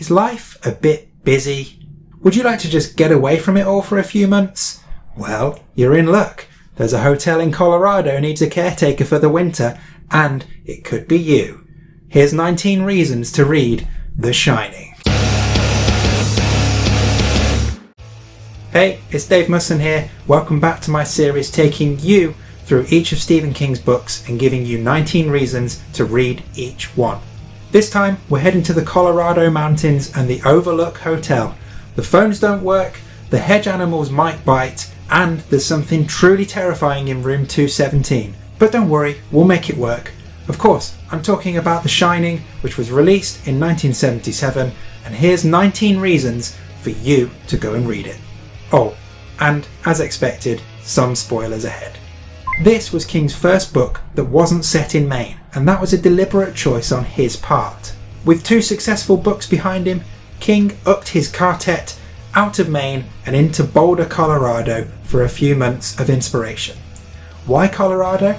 Is life a bit busy? Would you like to just get away from it all for a few months? Well, you're in luck. There's a hotel in Colorado needs a caretaker for the winter, and it could be you. Here's 19 reasons to read The Shining. Hey, it's Dave Musson here. Welcome back to my series taking you through each of Stephen King's books and giving you 19 reasons to read each one. This time we're heading to the Colorado mountains and the Overlook Hotel. The phones don't work, the hedge animals might bite, and there's something truly terrifying in room 217. But don't worry, we'll make it work. Of course, I'm talking about The Shining, which was released in 1977, and here's 19 reasons for you to go and read it. Oh, and as expected, some spoilers ahead. This was King's first book that wasn't set in Maine, and that was a deliberate choice on his part. With 2 successful books behind him, King upped his quartet out of Maine and into Boulder, Colorado for a few months of inspiration. Why Colorado?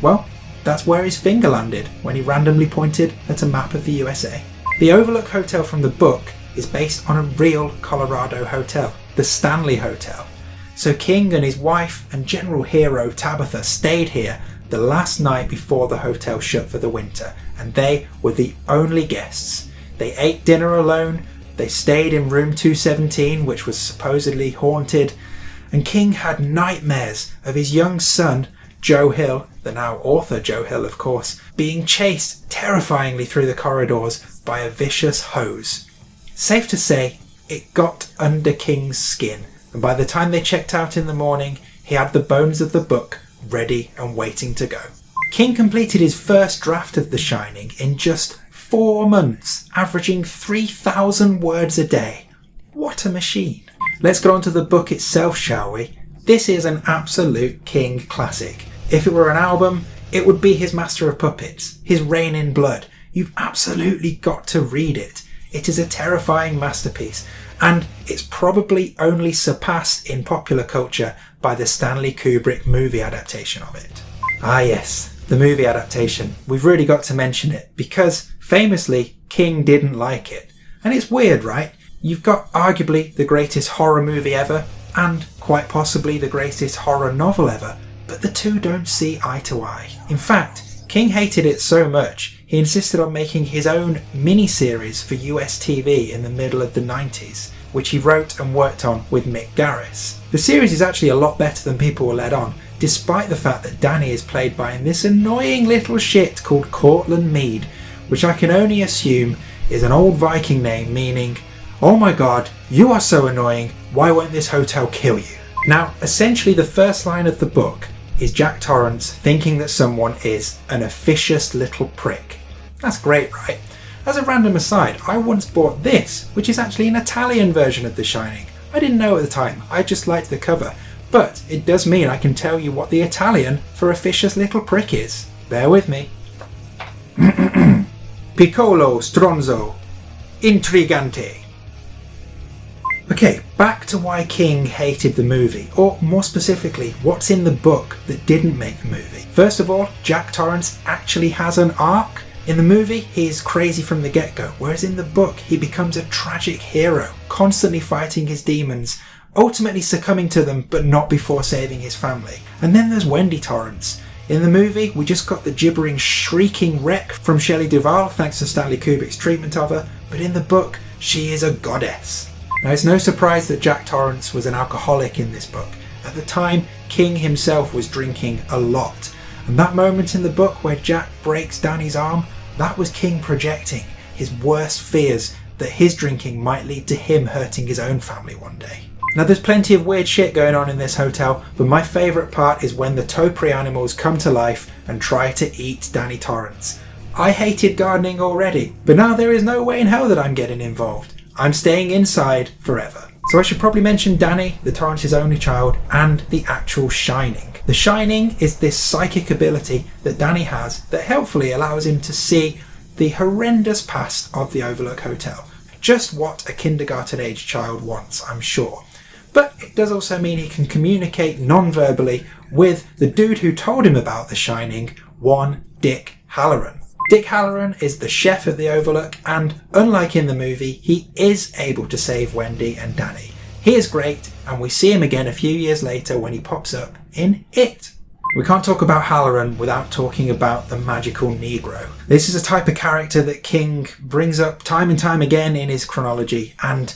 Well, that's where his finger landed when he randomly pointed at a map of the USA. The Overlook Hotel from the book is based on a real Colorado hotel, the Stanley Hotel. So King and his wife and general hero Tabitha stayed here the last night before the hotel shut for the winter, and they were the only guests. They ate dinner alone, they stayed in room 217, which was supposedly haunted, and King had nightmares of his young son, Joe Hill, the now author Joe Hill of course, being chased terrifyingly through the corridors by a vicious hose. Safe to say, it got under King's skin, and by the time they checked out in the morning, he had the bones of the book ready and waiting to go. King completed his first draft of The Shining in just 4 months, averaging 3,000 words a day. What a machine. Let's get on to the book itself, shall we? This is an absolute King classic. If it were an album, it would be his Master of Puppets, his Reign in Blood. You've absolutely got to read it. It is a terrifying masterpiece, and it's probably only surpassed in popular culture by the Stanley Kubrick movie adaptation of it. Ah yes, the movie adaptation. We've really got to mention it, because famously, King didn't like it. And it's weird, right? You've got arguably the greatest horror movie ever, and quite possibly the greatest horror novel ever, but the two don't see eye to eye. In fact, King hated it so much, he insisted on making his own mini-series for US TV in the middle of the 90s, which he wrote and worked on with Mick Garris. The series is actually a lot better than people were led on, despite the fact that Danny is played by this annoying little shit called Cortland Mead, which I can only assume is an old Viking name meaning, "Oh my god, you are so annoying, why won't this hotel kill you?" Now, essentially the first line of the book is Jack Torrance thinking that someone is an officious little prick. That's great, right? As a random aside, I once bought this, which is actually an Italian version of The Shining. I didn't know at the time, I just liked the cover, but it does mean I can tell you what the Italian for officious little prick is. Bear with me. Piccolo, stronzo, intrigante. Okay, back to why King hated the movie, or more specifically, what's in the book that didn't make the movie. First of all, Jack Torrance actually has an arc. In the movie, he is crazy from the get-go, whereas in the book, he becomes a tragic hero, constantly fighting his demons, ultimately succumbing to them, but not before saving his family. And then there's Wendy Torrance. In the movie, we just got the gibbering, shrieking wreck from Shelley Duvall, thanks to Stanley Kubrick's treatment of her, but in the book, she is a goddess. Now, it's no surprise that Jack Torrance was an alcoholic in this book. At the time, King himself was drinking a lot. And that moment in the book where Jack breaks Danny's arm, that was King projecting his worst fears that his drinking might lead to him hurting his own family one day. Now, there's plenty of weird shit going on in this hotel, but my favourite part is when the topiary animals come to life and try to eat Danny Torrance. I hated gardening already, but now there is no way in hell that I'm getting involved. I'm staying inside forever. So I should probably mention Danny, the Torrance's only child, and the actual Shining. The Shining is this psychic ability that Danny has that helpfully allows him to see the horrendous past of the Overlook Hotel. Just what a kindergarten-age child wants, I'm sure. But it does also mean he can communicate non-verbally with the dude who told him about The Shining, one Dick Halloran. Dick Halloran is the chef at the Overlook, and unlike in the movie, he is able to save Wendy and Danny. He is great, and we see him again a few years later when he pops up in It. We can't talk about Halloran without talking about the magical Negro. This is a type of character that King brings up time and time again in his chronology, and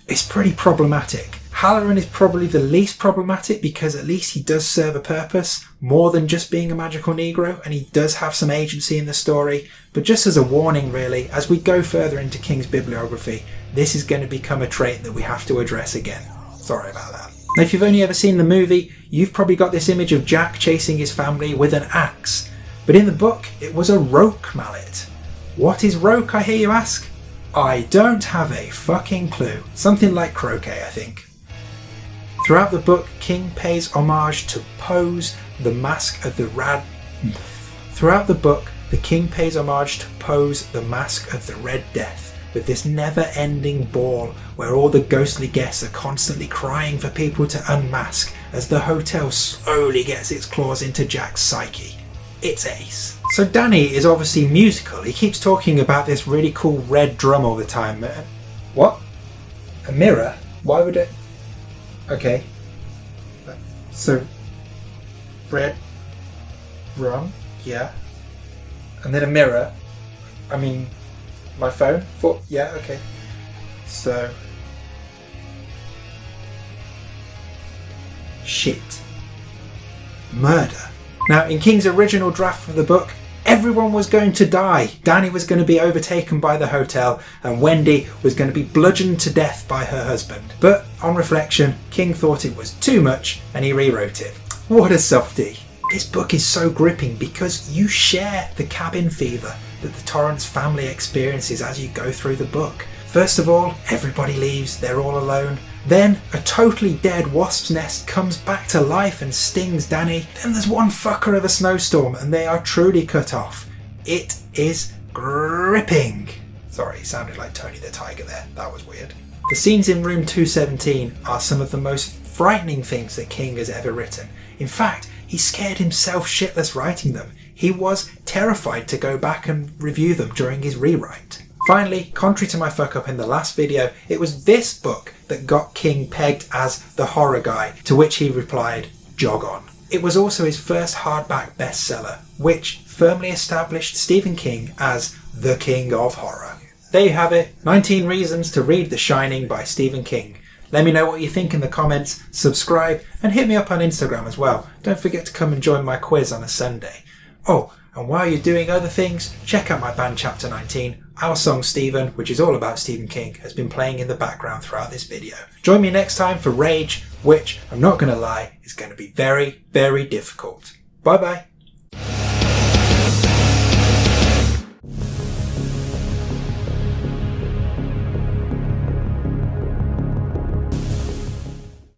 it's pretty problematic. Halloran is probably the least problematic because at least he does serve a purpose, more than just being a magical Negro, and he does have some agency in the story. But just as a warning really, as we go further into King's bibliography, this is going to become a trait that we have to address again. Sorry about that. Now, if you've only ever seen the movie, you've probably got this image of Jack chasing his family with an axe. But in the book, it was a roque mallet. What is roque, I hear you ask? I don't have a fucking clue. Something like croquet, I think. Throughout the book, King pays homage to Poe's The Mask of the Throughout the book, the King pays homage to Poe's The Mask of the Red Death, with this never-ending ball where all the ghostly guests are constantly crying for people to unmask as the hotel slowly gets its claws into Jack's psyche. It's ace. So Danny is obviously musical. He keeps talking about this really cool red drum all the time. What? A mirror? Why would it? Okay. So, red drum? Yeah. And then a mirror. I mean, my phone? Yeah, okay. So, shit. Murder. Now, in King's original draft of the book, everyone was going to die. Danny was going to be overtaken by the hotel, and Wendy was going to be bludgeoned to death by her husband. But on reflection, King thought it was too much, and he rewrote it. What a softie. This book is so gripping because you share the cabin fever that the Torrance family experiences as you go through the book. First of all, everybody leaves, they're all alone. Then a totally dead wasp's nest comes back to life and stings Danny. Then there's one fucker of a snowstorm and they are truly cut off. It is gripping. Sorry, it sounded like Tony the Tiger there. That was weird. The scenes in room 217 are some of the most frightening things that King has ever written. In fact, he scared himself shitless writing them. He was terrified to go back and review them during his rewrite. Finally, contrary to my fuck up in the last video, it was this book that got King pegged as the horror guy, to which he replied, jog on. It was also his first hardback bestseller, which firmly established Stephen King as the king of horror. There you have it, 19 reasons to read The Shining by Stephen King. Let me know what you think in the comments, subscribe, and hit me up on Instagram as well. Don't forget to come and join my quiz on a Sunday. Oh, and while you're doing other things, check out my band Chapter 19. Our song Stephen, which is all about Stephen King, has been playing in the background throughout this video. Join me next time for Rage, which, I'm not going to lie, is going to be very, very difficult. Bye bye.